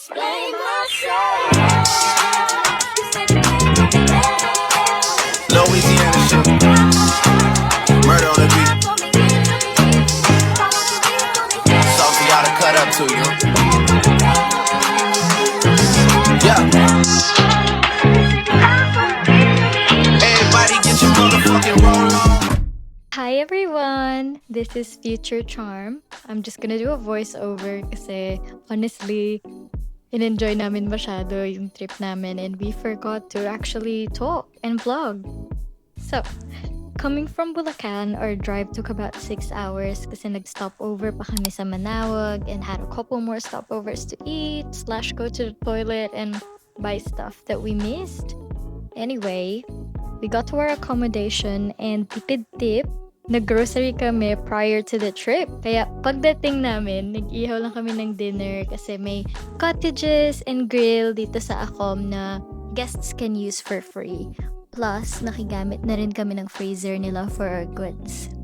explain myself. Louisiana shit. Murder on the beat. Something gotta cut up to you. Yeah. Everybody get your motherfucking roll on. Hi everyone! This is Future Charm. I'm just gonna do a voiceover kasi honestly, in-enjoy namin masyado yung trip namin and we forgot to actually talk and vlog. So, coming from Bulacan, our drive took about 6 hours kasi nag-stopover pa kami sa Manawag and had a couple more stopovers to eat / go to the toilet and buy stuff that we missed. Anyway, we got to our accommodation and tipid-tip, nag-grocery kami prior to the trip. Kaya pagdating namin, nag-ihaw lang kami ng dinner kasi may cottages and grill dito sa Acom na guests can use for free. Plus, nakigamit na rin kami ng freezer nila for our goods.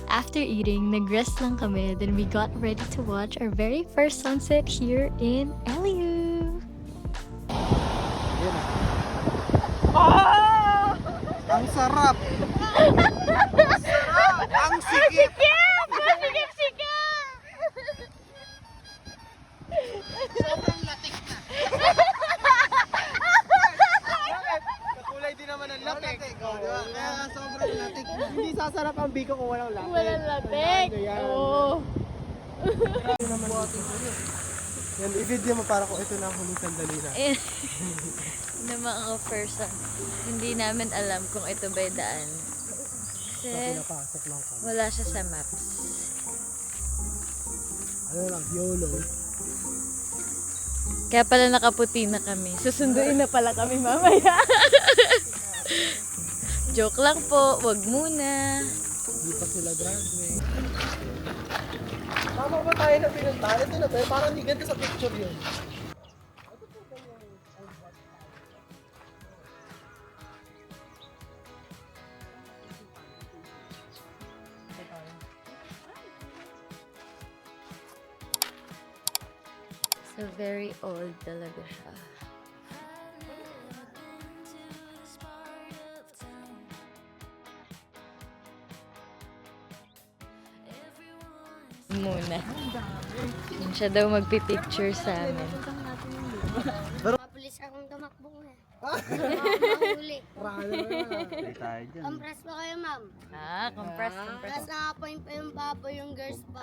After eating, nag-rest lang kami, then we got ready to watch our very first sunset here in LU. Ang sarap! Ang sarap! Ang sikip! Sobrang latik na. Bakit? Kakulay din naman ang latik. Diba? Kaya sobrang latik na. Hindi sasarap ang biko kung walang latik. Walang latik. Oo. Yan, i-video mo para kung ito na ang huling sandali na. Na mga person, hindi namin alam kung ito ba'y daan. So, Kasi pinapasok lang kami. wala siya sa maps. Ano lang, YOLO. Kaya pala nakaputi na kami. Susunduin na pala kami mamaya. Joke lang po, wag muna. Hindi pa sila graduate. Tama ba tayo na pinuntahan? Ito na tayo, parang hindi ganda sa picture yun. So very old talaga siya. Muna. Yun siya daw magpipicture sa amin. Mabilis akong tumakbo eh. Mahuli. Compress pa kayo, ma'am. Compress. Tapos nakapoint pa yung baboy yung girls pa.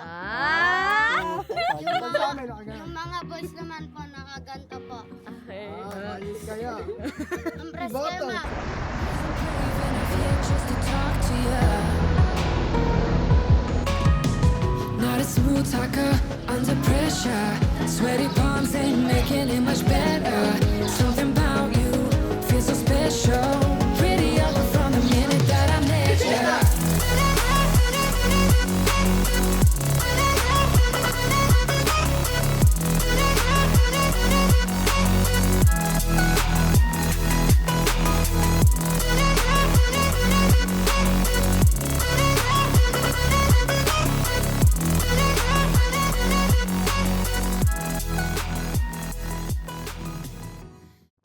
Yung mga boys naman po, nakaganto po. Okay. Ayos kaya. Compress kayo, ma'am. Not a smooth talker under pressure. Sweaty palms ain't making it much better. Something about you feels so special. Pretty up from the minute that I met you.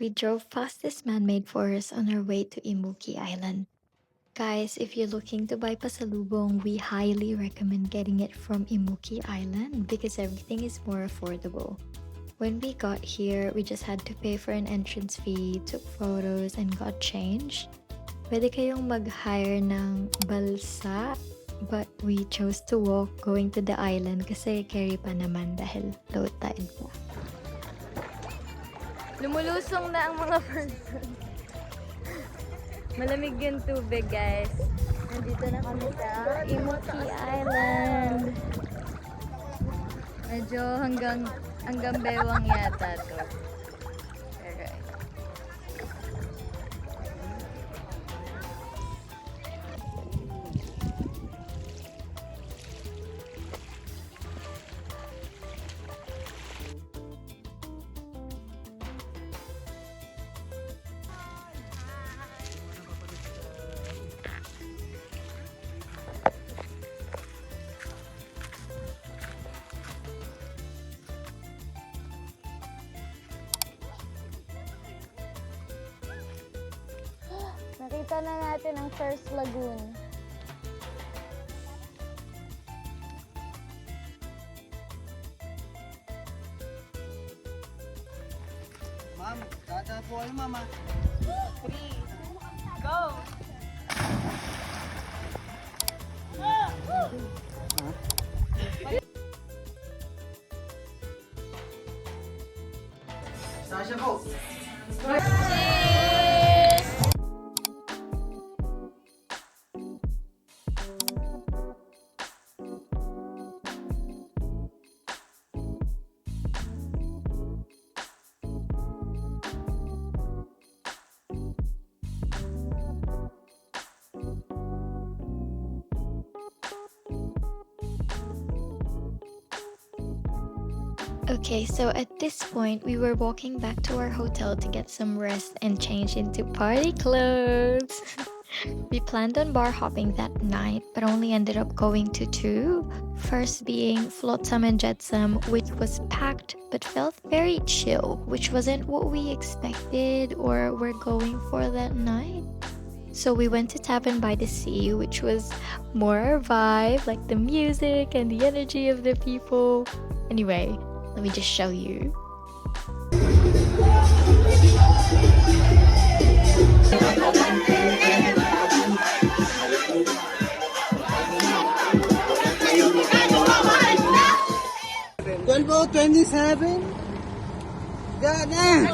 We drove past this man-made forest on our way to Imuki Island. Guys, if you're looking to buy pasalubong, we highly recommend getting it from Imuki Island because everything is more affordable. When we got here, we just had to pay for an entrance fee, took photos, and got change. Pwede kayong mag-hire ng balsa, but we chose to walk going to the island kasi carry pa naman dahil low tide pa. Lumulusong na ang mga person. Malamig yung tubig, guys. Nandito na kami sa Imuki Island. Medyo hanggang bewang yata to. Alright. Nakita na natin ang first lagoon. Ma'am, dada po kayo, mama. Sasha po. Okay, so at this point, we were walking back to our hotel to get some rest and change into party clothes. We planned on bar hopping that night, but only ended up going to two. First being Flotsam and Jetsam, which was packed but felt very chill, which wasn't what we expected or were going for that night. So we went to Tavern by the Sea, which was more our vibe, like the music and the energy of the people. Anyway, let me just show you. $12.27? Gana!